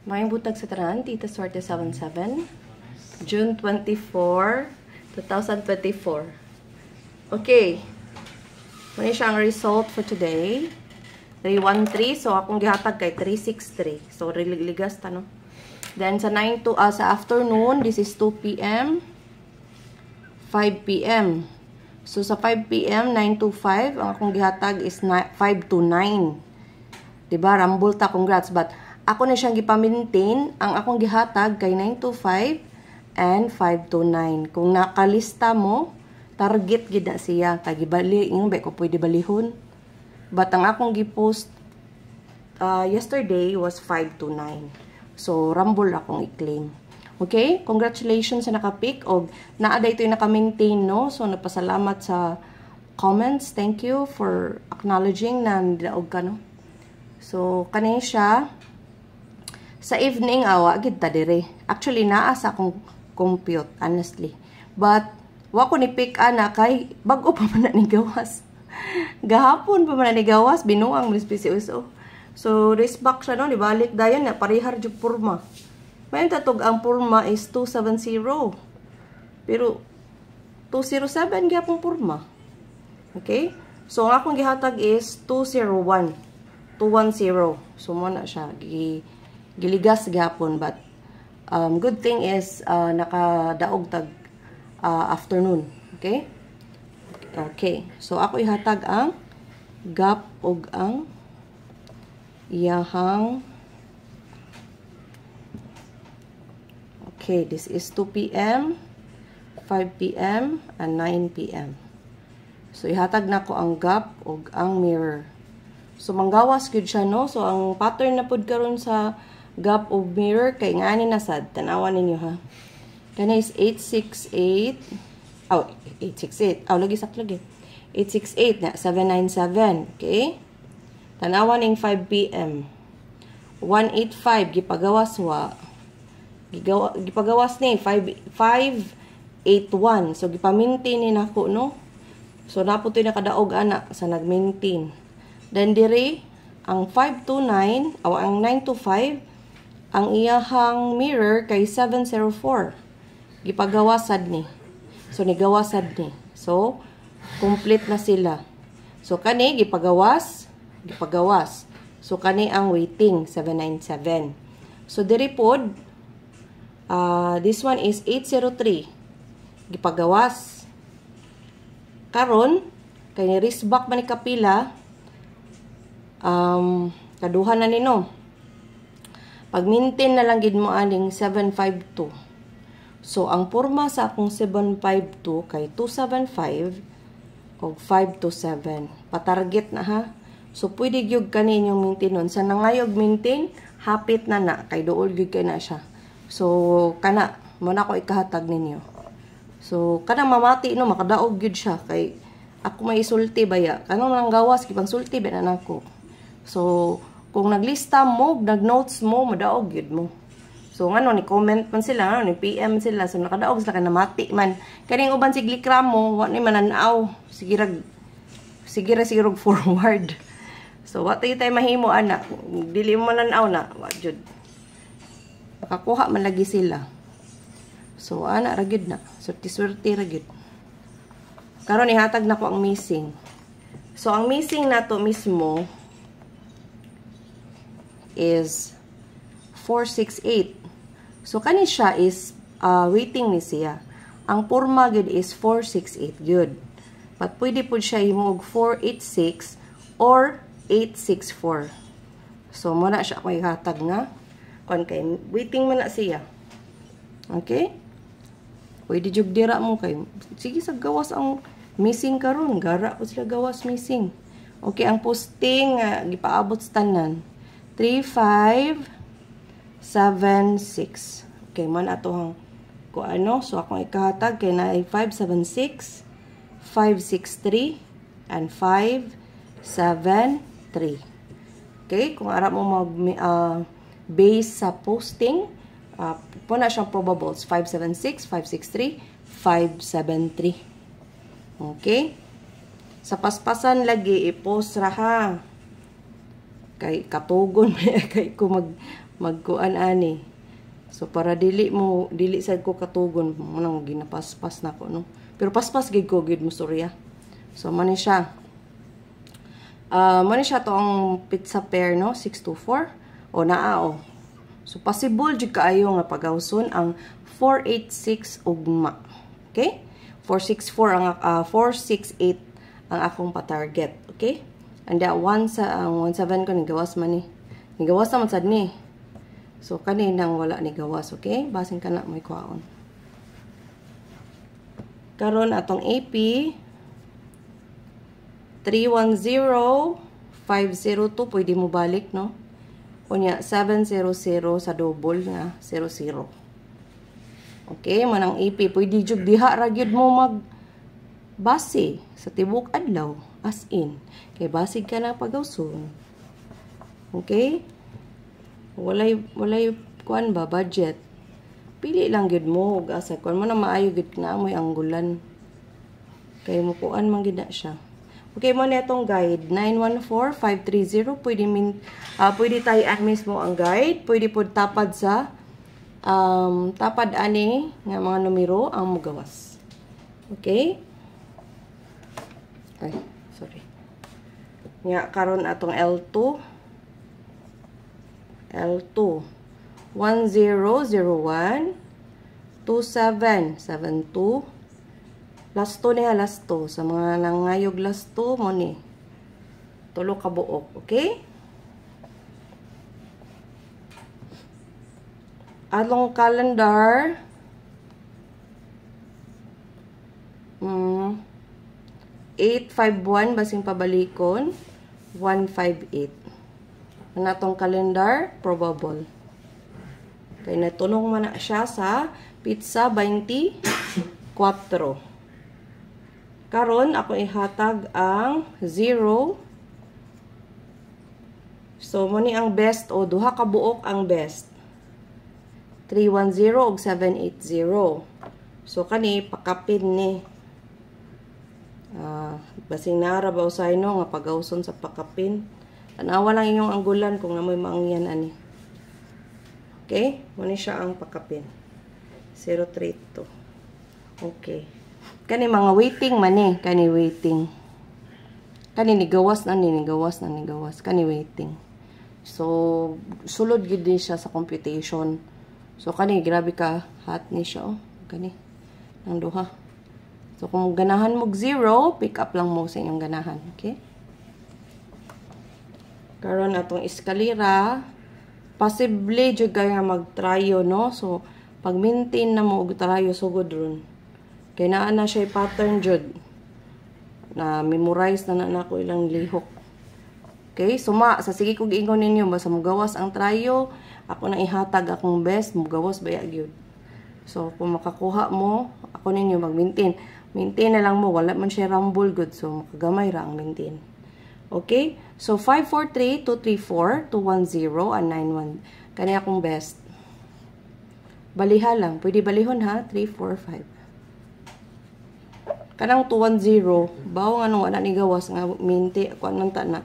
Mayang butag sa tanan, Tita Swerte 77, June 24, 2024. Okay. Muna siya ang result for today. 313. So, akong gihatag kay 363. So, ligas ta, no? Then, sa sa afternoon, this is 2 p.m. 5 p.m. So, sa 5 p.m., 925. Ang akong gihatag is 529. Diba? Rambol ta, congrats. But, ako na siyang gipamintain. Ang akong gihatag kay 925 and 529. Kung nakalista mo, target gid na siya. Kay gibali, yung ba ko pwede balihon. But, ang akong gipost yesterday was 529. So, rambol akong i-claim. Okay? Congratulations sa nakapick. O, naaday ito yung naka-maintain, no? So, napasalamat sa comments. Thank you for acknowledging na nilaog ka, no? So, kanina siya, sa evening, awa, gid ta dire. Actually, naasa akong compute, honestly. But, wako ni pick ana kay bago pa man na ni gawas. Gahapon pa man na ni gawas, binuang mo PCOSO. So, race back siya, no? Libalik dayan na, parihar yung purma. May tatog ang purma is 270. Pero, 207 gyapong purma. Okay? So, ang akong gihatag is 201. 210. So, muna siya. Giligas gapon. But, good thing is, nakadaog tag afternoon. Okay? Okay. So, ako ihatag ang gap og ang iyahang. Okay. This is 2 p.m., 5 p.m., and 9 p.m. So, ihatag na ko ang gap og ang mirror. So, manggawas gud siya, no? So, ang pattern na pud karon sa gap of mirror, kay nga ni nasad. Tanawan ninyo, ha? Kana is 868. Oh, 868. Oh, lagi sak lagi. 868 na, 797. Okay? Tanawan ning 5 p.m. 185, gipagawas wa. Gipagawas ni, 581. So, gipamintin ni nako, no? So, naputoy na kadaog, ana, sa nagmintin. Then dire ang 529 o ang 925 ang iyahang mirror kay 704. Gipagawasad ni. So nigawasad ni. So complete na sila. So kani gipagawas. So kani ang waiting 797. So dire pod this one is 803. Gipagawas. Karon kay ni risback man ni kapila. Kaduhan na nino. Pag maintain na lang gid mo aning 752. So, ang porma sa akong 752 kay 275 o 527. Patarget na, ha? So, pwede gyud kaninyong maintain nun. Sa nangayog maintain, hapit na na. Kay dool gyud kay na siya. So, kana, muna ko ikahatag ninyo. So, kana mamati, no, makadaog gyud siya. Kay, ako may isulti baya. Kanang nang gawas, kipang sulti ba na nako. So, kung naglista mo, nag-notes mo, madaog yun mo. So, ngano, ni-comment man sila, ngano, ni-PM sila. So, nakadaog sila ka na mati man. Kaning uban si Glikram mo, wala ni mananaw. Sige sigirag forward. So, what tayo mahimo, anak? Dili mo mananaw na. Wajud. Makakuha man lagi sila. So, anak, ragid na. Swerte ragid. Karon ihatag na ko ang missing. So, ang missing na to mismo, is 468. So, kani siya is waiting ni siya. Ang porma gud is 468 good. But pwede po siya imog 486 or 864. So, muna siya ako ihatag nga. Kung kay waiting man na siya. Okay? Pwede jug dira mo kay. Sige, sa gawas ang missing karon. Gara po sila gawas missing. Okay, ang posting gipaabot sa tanan. 3576. Okay, man atohang ko ano. So, akong ikahatag kay na 576, 563, and 573. Okay, kung ara mo mag base sa posting, po na siyang probables. 576, 563, 573. Okay? Sa paspasan lagi, i-post ra ha. Kay katugon kay ko magkuan ani. So para dili sad ko katugon mo nang ginapaspas na ko no. Pero paspas gid ko gid mo storya. So mani siya. Mani siya to ang pizza pair no 624 o naa o. So possible jud kaayo nga pagawson ang 486 ugma. Okay? 464 ang 468 ang akong pa-target. Okay? And that 17 ko nigawas man ni. Nigawas naman sad ni. So, kaninang wala ni gawas, okay? Basin ka na, may kwaon. Karon atong AP, 310502, pwede mo balik, no? Kunya, 700 sa double nga, 00. Okay, manang AP, pwede jud diha, ragyod mo base sa tibok adlaw, as in. Kay basig ka na pagawson. Okay? Walay kuan ba budget. Pili lang gyud mo ug asa kuan mo na maayo gyud na amoy anggulan. Kay mo kuan man gid na siya. Okay mo na itong guide 914530 pwede tayo mismo ang guide, pwede pud tapad sa tapad ani nga mga numero ang mugawas. Okay? Ay, sorry. Nga karon atong L2 1001 2772 last 2 niya last 2 sa mga nangayog last 2 mo ni tulo ka buok, okay? Atong calendar 851 basing pabalikon 158 natong calendar, probable. Kaya natulong man na siya sa pizza 24. Karon ako ihatag ang 0. So, muni ang best o duha ka buok ang best. 310 ug 780. So, kani pakapin ni. Basing narabaw sa ino nga pagawson sa pakapin. Tanawa lang inyong anggulan kung namoy maangyan ani. Okay? Muna siya ang pakapin. 032. Okay. Kani mga waiting man eh. Kani waiting. Kani nigawas. Kani waiting. So, sulod gid din siya sa computation. So, kani grabe ka hot ni siya. Oh. Kani. Ang duha. So, kung ganahan mo 0, pick up lang mo sa inyong ganahan. Okay? Karon atong eskalera, possibly jud kaya mag-tryo, no? So, pag-maintain na mo og tryo sugod ron. Kay naa na siya pattern jud. Na memorize na nako ilang lihok. Okay? Suma, sa sige kog ingon ninyo basta mugawas ang tryo, ako na ihatag akong best, mugawas baya gyud. So, kung makakuha mo, ako ninyo mag-maintain. Maintain na lang mo, wala man siya rumble good. So, makagamay ra ang maintain. Okay? So, 543, 234, 210, and 91. Kani akong best. Baliha lang. Pwede balihon ha? 3, 4, 5. Kanang 210. Bawo nga nung wala ni gawas nga minti. Ako anong tana.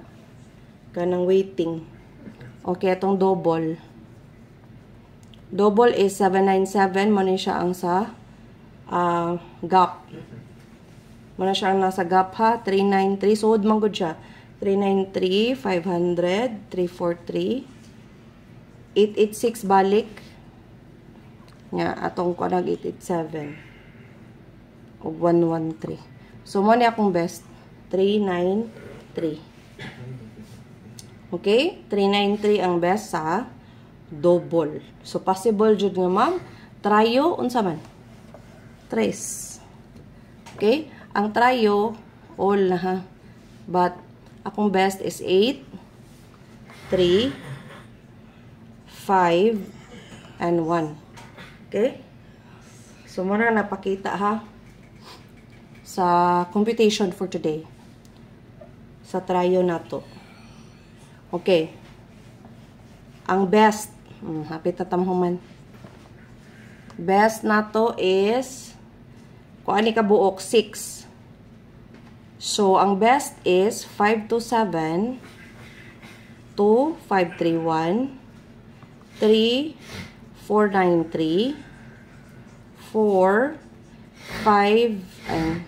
Kanang waiting. Okay, itong double. Double is 797. Muna siya ang sa gap. Muna siya ang nasa gap ha. 393. Suod man good siya. 393, 500, 343, 886 balik. Nga, atong ko nag 887. O 113. So, mo ni akong best. 393. Okay? 393 ang best sa double. So, possible jud nga ma'am. Tryo, unsa man? 3. Okay? Ang tryo, all na ha. But, akong best is 8, 3, 5, and 1. Okay? So, muna napakita ha sa computation for today. Sa tryo na to. Okay. Ang best, hapit na tamhuman. Best na to is, kung ani ka buok, 6. So, ang best is 527, 2, 531, 3,493, 4, 5, and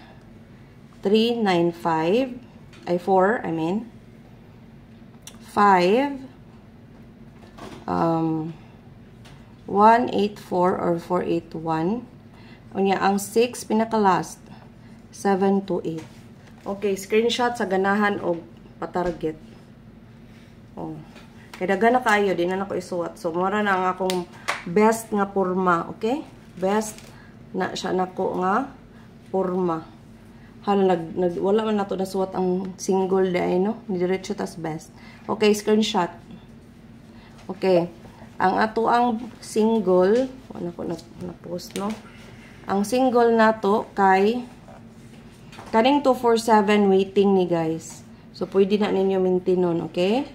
395, ay 4, I mean, 5, 184 or 481. Unya, ang 6, pinaka-last, 728. Okay, screenshot sa ganahan o patarget. Oh. Kaya daga na kayo, di na ako isuwat. So, mara na ang akong best nga porma, okay? Best na siya nako nga porma. Hala, wala man na to nasuwat ang single day, no? Nidiretso tas best. Okay, screenshot. Okay. Ang ato ang single, wala ko na-post, no? Ang single na to kay kaning 247 waiting ni guys. So, pwede na ninyo maintain, okay?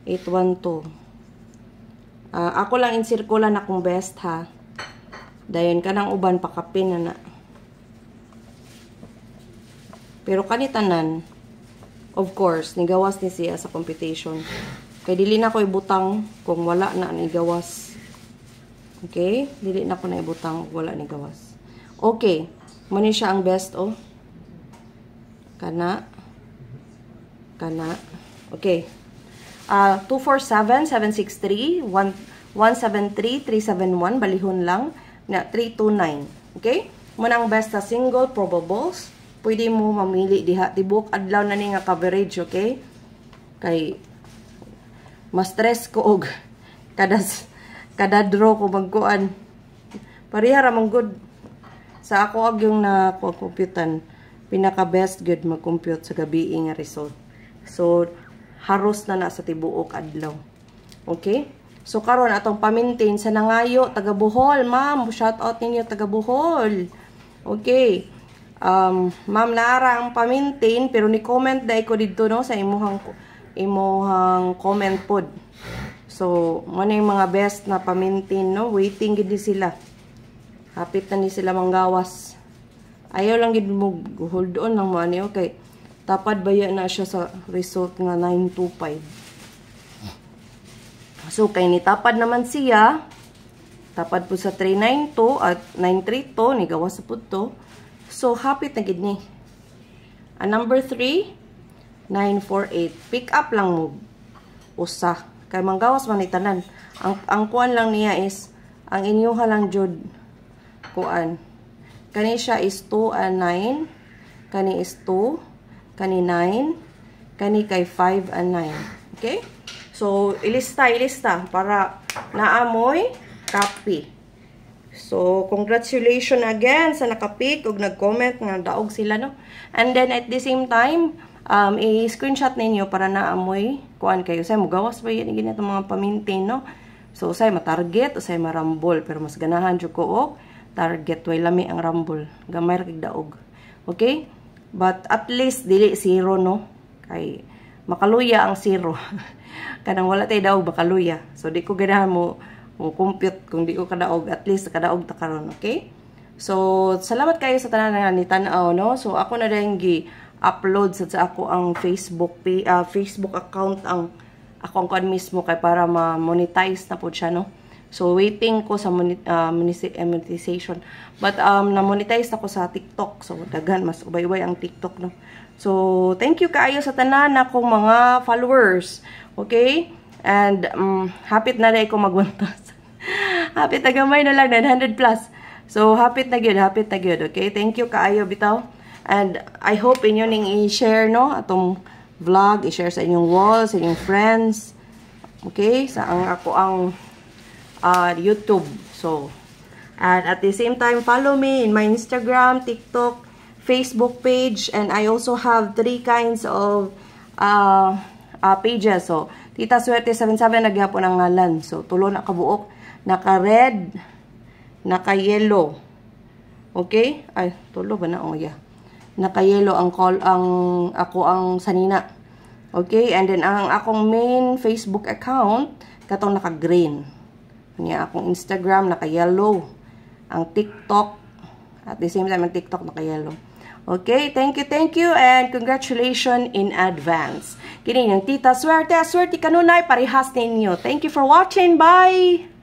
812. Ako lang in-circulan akong best, ha? Dayon ka ng uban, pakapin na na. Pero kanitanan, of course, nigawas ni siya sa competition. Kaya dili na ko ibutang kung wala na nigawas. Okay? Dili na ko na ibutang wala nigawas. Okay. Muna siya ang best, oh. Kana. Okay. 247, 763, 173, 371, balihon lang, na 329. Okay? Muna ang best sa single probables. Pwede mo mamili diha. Tibok adlaw na ni nga coverage, okay? Kay mas stress ko og kada draw ko magkuan. Pareha ra man good sa ako ag yung na computan. Pinaka best good mag-compute sa gabi nga result. So haros na sa tibuok adlaw. Okay? So karon atong pa-maintain sa nangayo taga Bohol, ma'am. Shout out ninyo taga Bohol. Okay. Ma'am Lara ang pa-maintain pero ni comment dai ko didto, no, sa imuhang comment pod. So mo na yung mga best na pa-maintain, no, waiting gid sila. Hapit na ni sila manggawas. Ayaw lang gid mo hold on lang mo ani, okay. Tapad baya na siya sa result nga 925. So kay ni tapad naman siya. Tapad po sa 392 at 932 ni gawas sa pud to. So hapit na gid ni. Ang number 3, 948. Pick up lang mo usa. Kay manggawas man ni tanan. Ang kuan lang niya is ang inyuha lang jud kuan. Kani siya is 2 and 9. Kani is 2. Kani 9. Kani kay 5 and 9. Okay? So, ilista para naamoy copy. So, congratulations again sa nakapick ug nag-comment nga daog sila, no? And then, at the same time, i-screenshot ninyo para naamoy kuan kayo. Say, mugawas ba yun ganito mga pa-maintain, no? So, say, matarget o say, marambol. Pero mas ganahan dyo ko og target. Way lami ang rambol. Gamay rakig daog. Okay? But at least, dili zero, no? Kay, makaluya ang zero. Kanang wala tayo daog, makaluya. So, di ko ganahan mo compute kung di ko kadaog. At least, kadaog ta karon, okay? So, salamat kayo sa tanan nga ni tanaw, no? So, ako na rin gi-upload sa ako ang Facebook account ang ako ang mismo kay para ma-monetize na po siya, no? So, waiting ko sa monetization. But, na-monetize ako sa TikTok. So, dagan, mas ubay-ubay ang TikTok, no? So, thank you kaayo sa tanan akong mga followers. Okay? And, hapit na rin ko mag-1,000. Hapit na gamay na lang, 900 plus. So, hapit na good. Okay? Thank you kaayo, bitaw. And, I hope inyo ning i-share, no? Atong vlog, i-share sa inyong wall, sa inyong friends. Okay? Sa ako ang YouTube. So, and at the same time, follow me in my Instagram, TikTok, Facebook page, and I also have 3 kinds of pages. So, Tita Swerte 77 nagyapon ang ngalan. So, tulo na kabuok, naka-red, naka-yellow. Okay? Ay, tulo ba na? Oh, yeah. Naka-yellow ang ako ang sanina. Okay? And then, ang akong main Facebook account, katong naka-green. Niya akong Instagram naka-yellow. Ang TikTok at the same time ang TikTok naka-yellow. Okay, thank you and congratulations in advance. Kini yung Tita Swerte kanunay parehas ninyo. Thank you for watching. Bye.